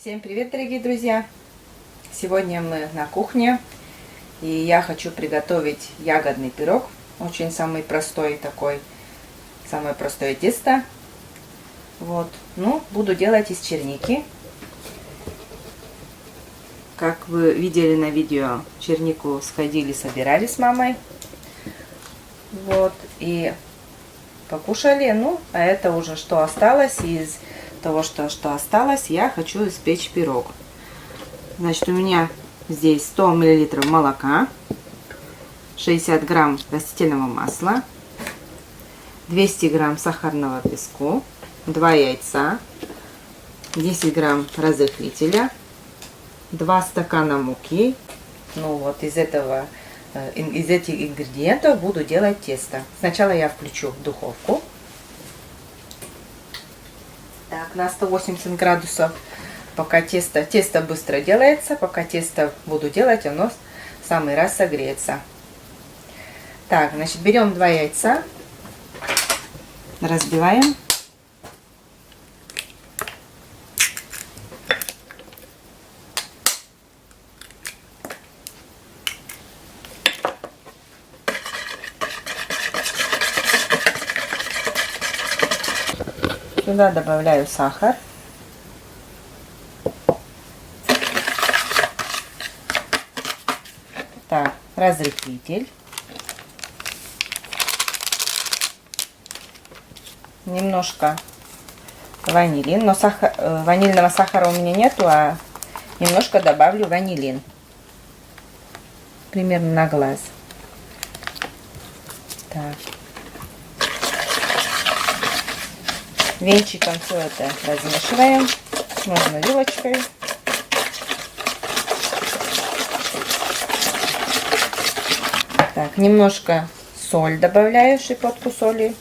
Всем привет, дорогие друзья! Сегодня мы на кухне, и я хочу приготовить ягодный пирог. Очень самый простой такой, самое простое тесто. Вот, буду делать из черники. Как вы видели на видео, чернику сходили, собирали с мамой. Вот, и покушали. А это уже что осталось. Из того, что осталось, я хочу испечь пирог. Значит, у меня здесь 100 мл молока, 60 грамм растительного масла, 200 грамм сахарного песку, 2 яйца, 10 грамм разрыхлителя, 2 стакана муки. Из этих ингредиентов буду делать тесто. Сначала я включу духовку. Так, на 180 градусов. Пока тесто быстро делается, пока тесто буду делать, оно в самый раз согреется. Так, значит, берем 2 яйца, разбиваем. Сюда добавляю сахар. Так, разрыхлитель. Немножко ванилин, но ванильного сахара у меня нету, а немножко добавлю ванилин. Примерно на глаз. Так. Венчиком все это размешиваем. Можно вилочкой. Так, немножко соль добавляю, щепотку соли.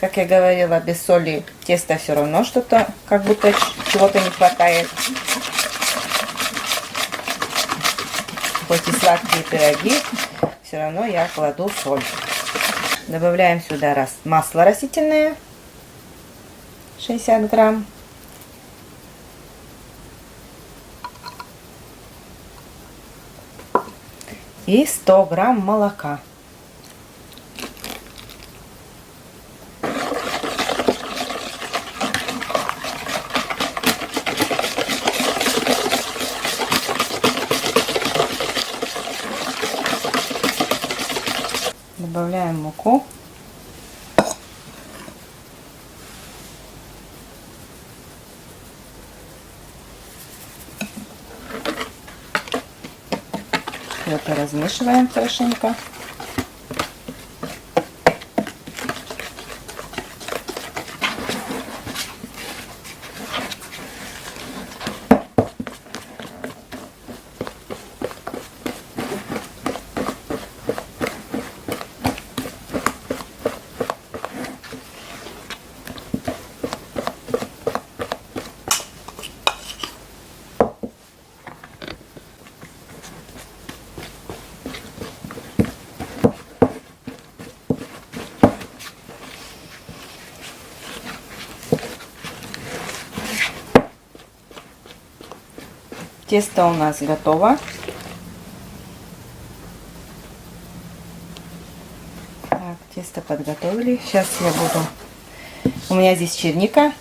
Как я говорила, без соли тесто все равно что-то, как будто чего-то не хватает. Хоть и сладкие пироги, все равно я кладу соль. Добавляем сюда масло растительное. 60 грамм. И 100 грамм молока. Добавляем муку. Это размешиваем хорошенько. Тесто у нас готово. Так, тесто подготовили. Сейчас я буду... У меня здесь черника.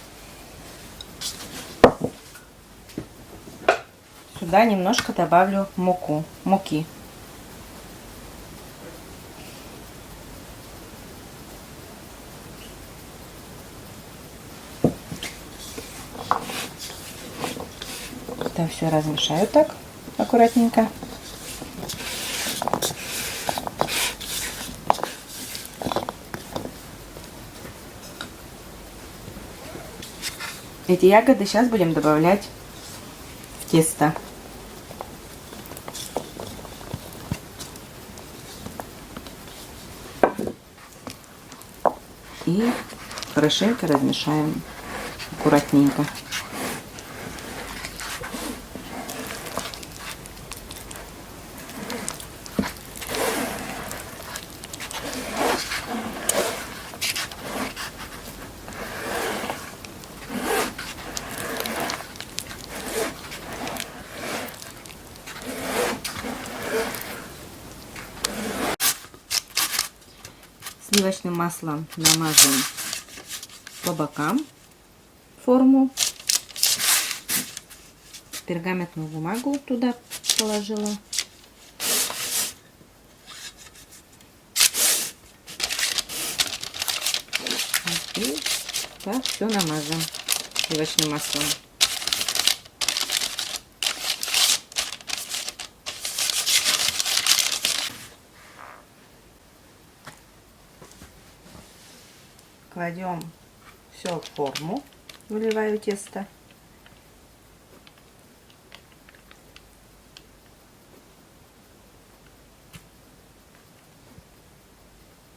Сюда немножко добавлю муки. Это все размешаю так аккуратненько. Эти ягоды сейчас будем добавлять в тесто. И хорошенько размешаем аккуратненько. Сливочным маслом намажем по бокам форму. Пергаментную бумагу туда положила. И так все намажем сливочным маслом. Кладем все в форму, выливаю тесто.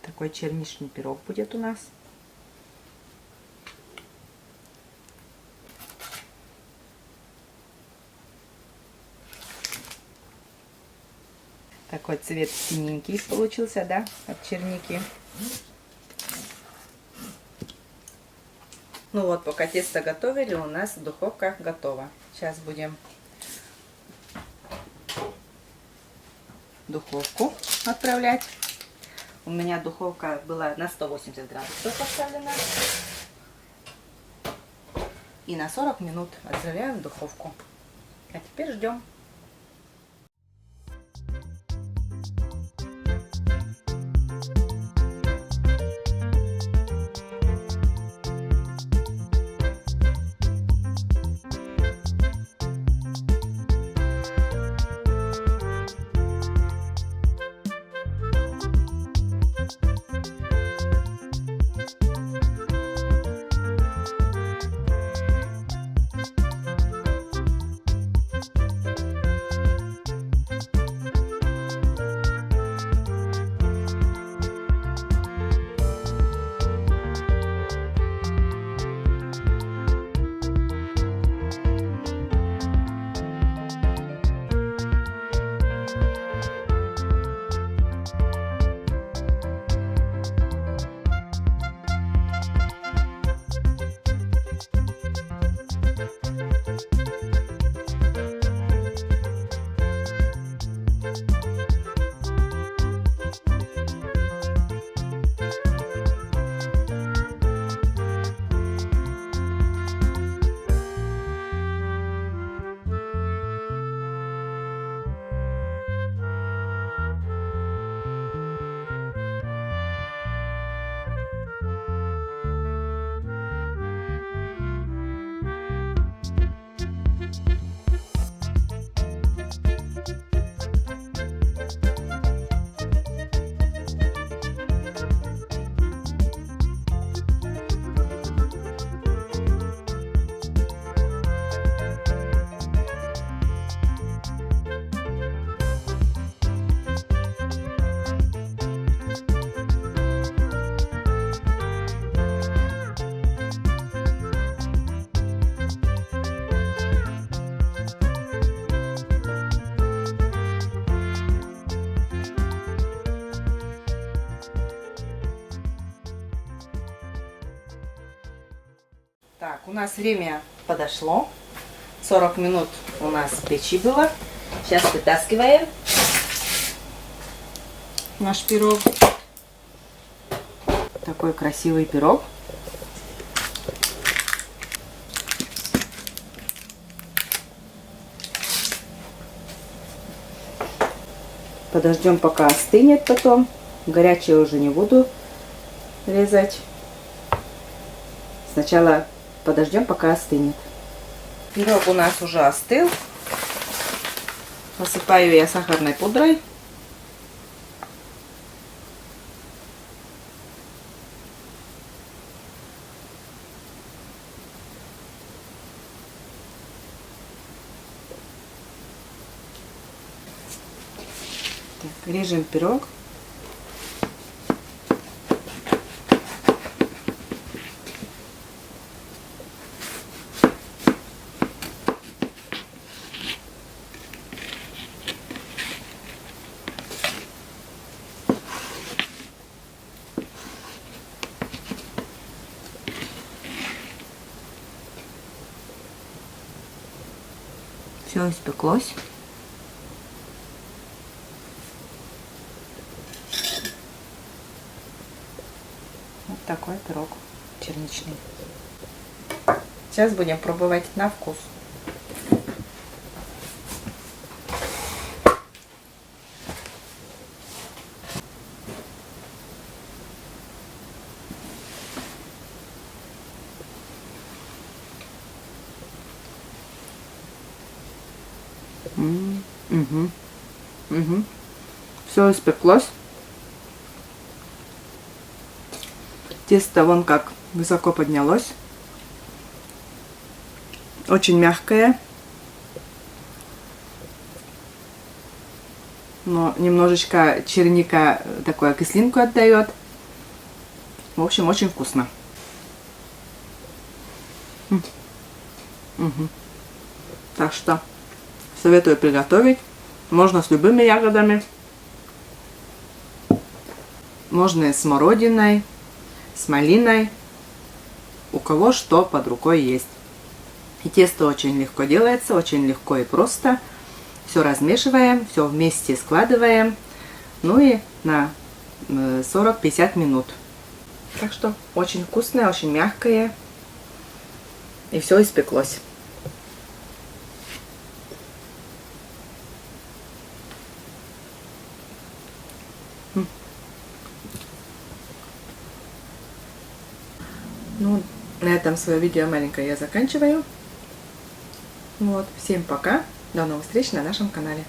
Такой черничный пирог будет у нас. Такой цвет синенький получился, да, от черники. Ну вот, пока тесто готовили, у нас духовка готова. Сейчас будем духовку отправлять. У меня духовка была на 180 градусов поставлена. И на 40 минут отправляем в духовку. А теперь ждем. Так, у нас время подошло. 40 минут у нас в печи было. Сейчас вытаскиваем наш пирог. Такой красивый пирог. Подождем, пока остынет потом. Горячее уже не буду резать. Сначала подождем, пока остынет. Пирог у нас уже остыл. Посыпаю я сахарной пудрой. Так, режем пирог. Все испеклось. такой пирог черничный. Сейчас будем пробовать на вкус. Все испеклось. Тесто вон как высоко поднялось. Очень мягкое. Но немножечко черника такую кислинку отдает. В общем, очень вкусно. Так что советую приготовить. Можно с любыми ягодами. Можно и с смородиной, с малиной. У кого что под рукой есть. И тесто очень легко делается, очень легко и просто. Все размешиваем, все вместе складываем. Ну и на 40-50 минут. Так что очень вкусное, очень мягкое. И все испеклось. Ну, на этом свое видео маленькое я заканчиваю. Вот, всем пока, до новых встреч на нашем канале.